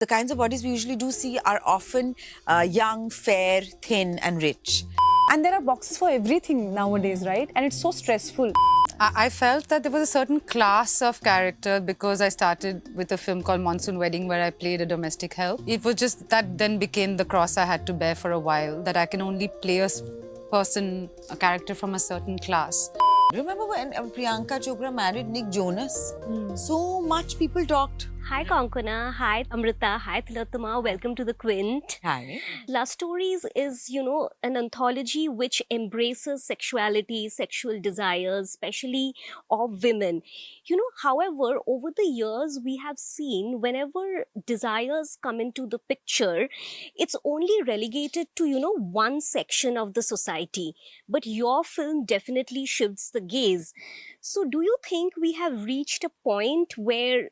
The kinds of bodies we usually do see are often young, fair, thin and rich. And there are boxes for everything nowadays, right? And it's so stressful. I felt that there was a certain class of character because I started with a film called Monsoon Wedding where I played a domestic help. It was just that then became the cross I had to bear for a while, that I can only play a character from a certain class. Remember when Priyanka Chopra married Nick Jonas? So much people talked. Hi Konkona, hi Amruta, hi Tillotama, welcome to the Quint. Hi. Love Stories is, an anthology which embraces sexuality, sexual desires, especially of women. However, over the years, we have seen whenever desires come into the picture, it's only relegated to, one section of the society. But your film definitely shifts the gaze. So do you think we have reached a point where,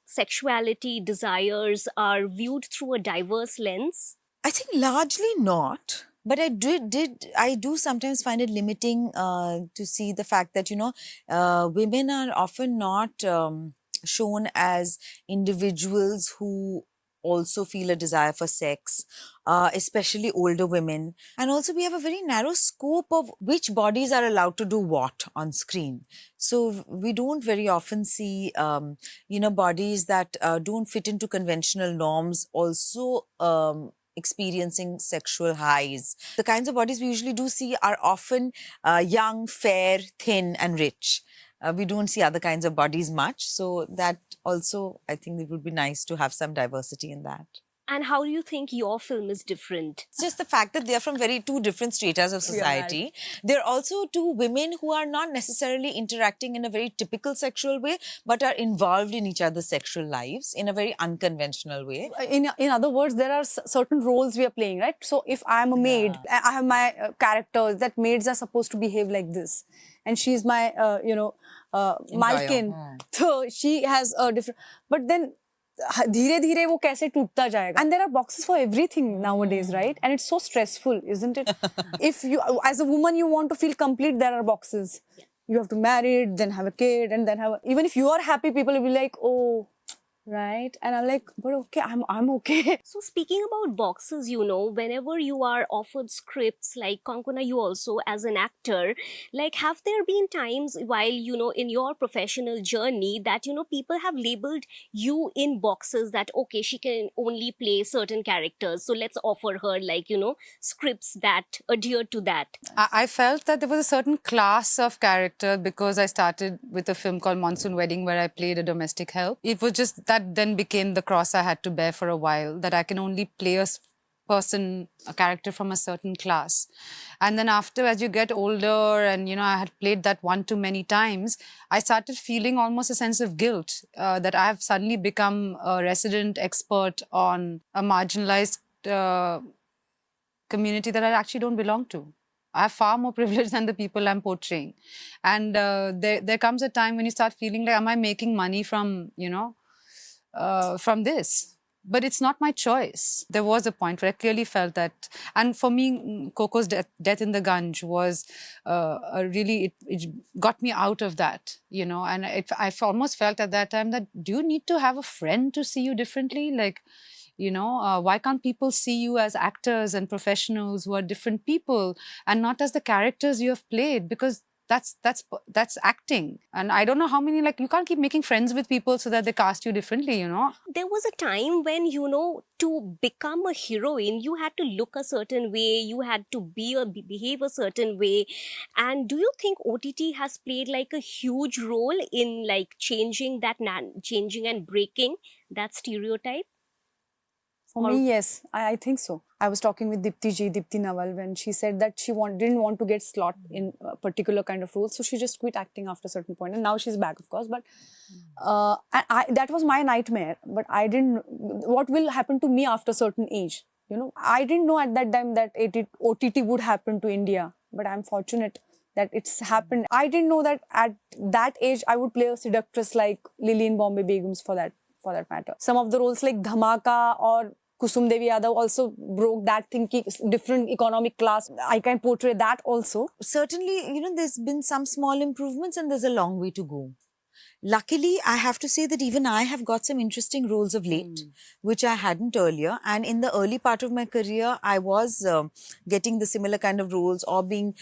sexuality, desires are viewed through a diverse lens? I think largely not. But I do sometimes find it limiting to see the fact that, women are often not shown as individuals who also feel a desire for sex, especially older women. And also we have a very narrow scope of which bodies are allowed to do what on screen. So we don't very often see, bodies that don't fit into conventional norms also experiencing sexual highs. The kinds of bodies we usually do see are often young, fair, thin and rich. We don't see other kinds of bodies much. So that also, I think it would be nice to have some diversity in that. And how do you think your film is different? It's just the fact that they're from two different stratas of society. They're also two women who are not necessarily interacting in a very typical sexual way, but are involved in each other's sexual lives in a very unconventional way. In other words, there are certain roles we are playing, right? So if I'm a maid, I have my characters, that maids are supposed to behave like this. And she's my, malkin. So she has a different... But then, धीरे-धीरे वो कैसे टूटता जाएगा. And there are boxes for everything nowadays, right? And it's so stressful, isn't it? If you, as a woman, you want to feel complete, there are boxes. You have to marry, then have a kid, and then have even if you are happy, people will be like, oh, right? And I'm like, but okay, I'm okay. So speaking about boxes, whenever you are offered scripts, like Konkona, you also as an actor, have there been times while, in your professional journey that, people have labeled you in boxes that, okay, she can only play certain characters. So let's offer her scripts that adhere to that. I felt that there was a certain class of character because I started with a film called Monsoon Wedding where I played a domestic help. It was just that then became the cross I had to bear for a while, that I can only play a character from a certain class. And then after, as you get older and, I had played that one too many times, I started feeling almost a sense of guilt that I have suddenly become a resident expert on a marginalized community that I actually don't belong to. I have far more privilege than the people I'm portraying. And there comes a time when you start feeling like, am I making money from, from this? But it's not my choice. There was a point where I clearly felt that, and for me, Coco's death in the Ganj was it got me out of that, and I almost felt at that time that, do you need to have a friend to see you differently? Why can't people see you as actors and professionals who are different people and not as the characters you have played? Because that's acting. And I don't know how many, you can't keep making friends with people so that they cast you differently, There was a time when, to become a heroine, you had to look a certain way, you had to behave a certain way. And do you think OTT has played a huge role in changing and breaking that stereotype? For me, yes, I think so. I was talking with Dipti Nawal, when she said that she didn't want to get slot in a particular kind of role. So she just quit acting after a certain point. And now she's back, of course. But that was my nightmare. But I didn't... What will happen to me after a certain age? I didn't know at that time that OTT would happen to India. But I'm fortunate that it's happened. I didn't know that at that age, I would play a seductress like Lily in Bombay Begums for that matter. Some of the roles like Dhamaka or Kusum Devi Yadav also broke that thing, different economic class. I can portray that also. Certainly, there's been some small improvements and there's a long way to go. luckily, I have to say that even I have got some interesting roles of late, which I hadn't earlier. And in the early part of my career, I was getting the similar kind of roles or being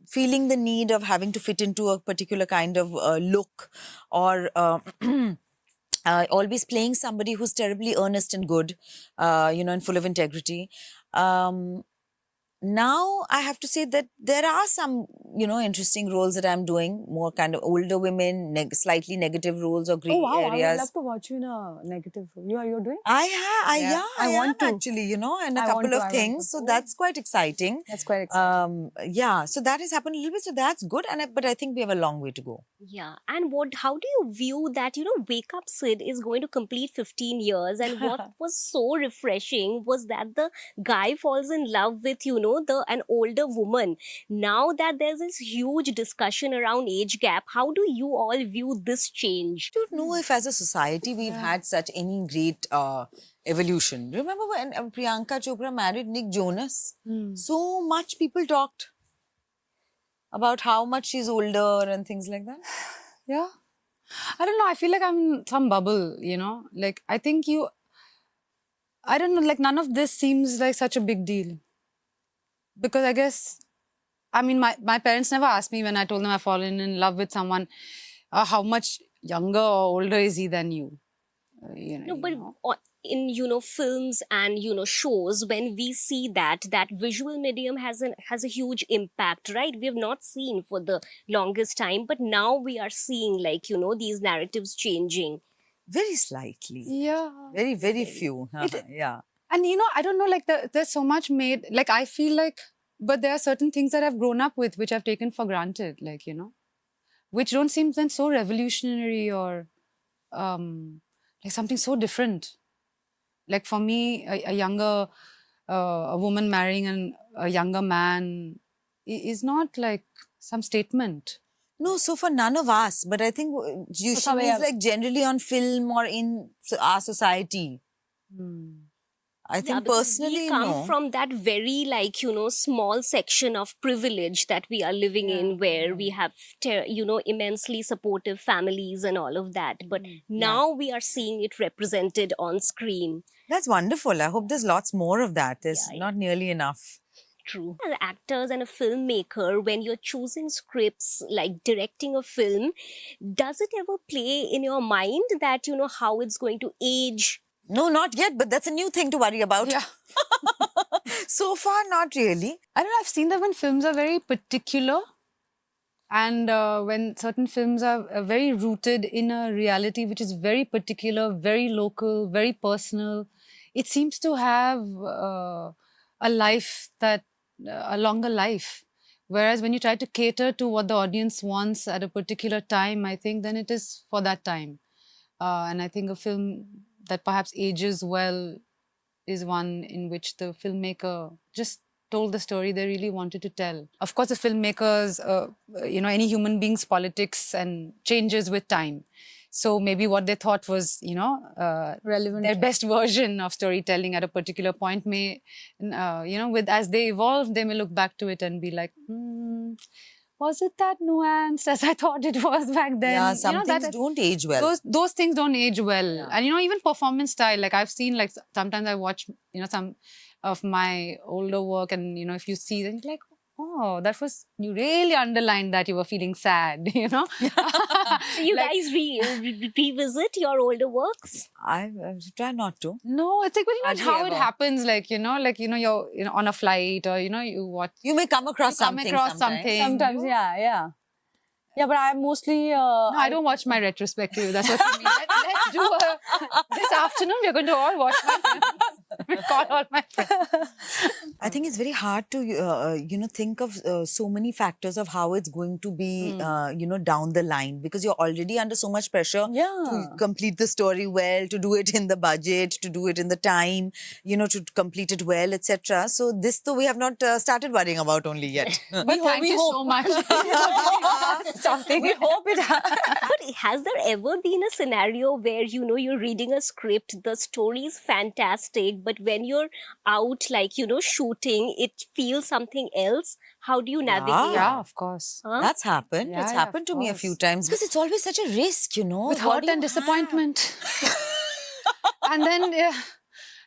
feeling the need of having to fit into a particular kind of look or always playing somebody who's terribly earnest and good, and full of integrity. Now I have to say that there are some, interesting roles that I'm doing, more kind of older women, slightly negative roles or gray Oh wow, I would areas. love to watch you in a negative role. You're doing? I I am want to. actually, and a I want couple to, of I want things. to. So that's quite exciting. That's quite exciting. So that has happened a little bit. So that's good. But I think we have a long way to go. Yeah. And how do you view that, Wake Up Sid is going to complete 15 years? And what was so refreshing was that the guy falls in love with, an older woman. Now that there's this huge discussion around age gap, how do you all view this change? I don't know if as a society we've had such any great evolution. Remember when Priyanka Chopra married Nick Jonas? So much people talked about how much she's older and things like that. Yeah. I don't know. I feel like I'm in some bubble, Like, I think I don't know, like none of this seems like such a big deal. Because I guess, my parents never asked me when I told them I've fallen in love with someone, how much younger or older is he than you? No, but in films and shows, when we see that visual medium has a huge impact, right? We have not seen for the longest time, but now we are seeing these narratives changing very slightly. Yeah, very, very few. Yeah. And I don't know, like there's so much made, like I feel like, but there are certain things that I've grown up with which I've taken for granted, like, which don't seem then so revolutionary or like something so different. Like for me, a younger a woman marrying a younger man is not like some statement. No, so for none of us, but I think she means like generally on film or in our society. I think personally, we come no. from that very small section of privilege that we are living in, where we have immensely supportive families and all of that. But now we are seeing it represented on screen. That's wonderful. I hope there's lots more of that. There's not nearly enough. True. As actors and a filmmaker, when you're choosing scripts, like directing a film, does it ever play in your mind that how it's going to age? No, not yet, but that's a new thing to worry about. Yeah. So far, not really. I don't know, I've seen that when films are very particular and when certain films are very rooted in a reality which is very particular, very local, very personal, it seems to have a life a longer life. Whereas when you try to cater to what the audience wants at a particular time, I think then it is for that time. And I think a film that perhaps ages well is one in which the filmmaker just told the story they really wanted to tell. Of course, the filmmakers, any human being's politics and changes with time. So maybe what they thought was, relevant, their best version of storytelling at a particular point may, as they evolve, they may look back to it and be like, was it that nuanced as I thought it was back then? Yeah, some things don't age well. Those things don't age well. Yeah. And, even performance style, like I've seen, like sometimes I watch, some of my older work and, if you see, then you're like, oh, you really underlined that you were feeling sad, So you guys revisit your older works? I try not to. No, it's like, but how it happens, like, you're on a flight or, you watch. You may come across something. Sometimes, yeah. Yeah, but I mostly... no, I don't watch my retrospective. That's what you mean. Let's do this afternoon. We're going to all watch my films. Call all my friends. I think it's very hard to, think of so many factors of how it's going to be, down the line, because you're already under so much pressure to complete the story well, to do it in the budget, to do it in the time, to complete it well, etc. So this, though, we have not started worrying about only yet. But thank you so much. Something. We hope it happens. But has there ever been a scenario where, you're reading a script, the story is fantastic, but when you're out, shooting shooting, it feels something else. How do you navigate? Yeah, of course. Huh? That's happened. Yeah, It's yeah, happened of to me a few course. times because it's always such a risk, you know. With What hurt do you and have? disappointment. And then,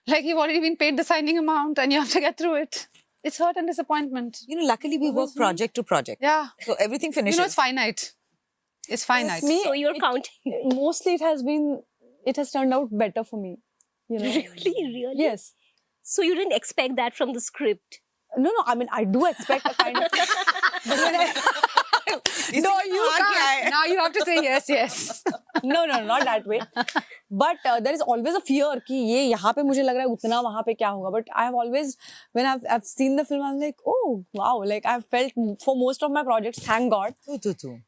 like you've already been paid the signing amount and you have to get through it. It's hurt and disappointment. You know, luckily we work project to project. Yeah. So everything finishes. You know, it's finite. It's finite. Me, So you're counting. mostly it has turned out better for me. You know? Really? Yes. So you didn't expect that from the script? No, I mean, I do expect a kind of... But when I... No, you can't. Now you have to say yes, yes. No, not that way. But there is always a fear कि ये यहाँ पे मुझे लग रहा है उतना वहाँ पे क्या होगा. But I have always, when I've seen the film, I'm like, oh wow, like I've felt for most of my projects, thank God. तू.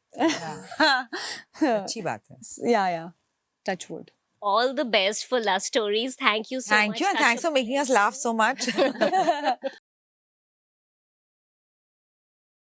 अच्छी बात है. Yeah. Touch wood. All the best for Love Stories. Thank you so much. Thank you, and Such thanks a for making us laugh so much.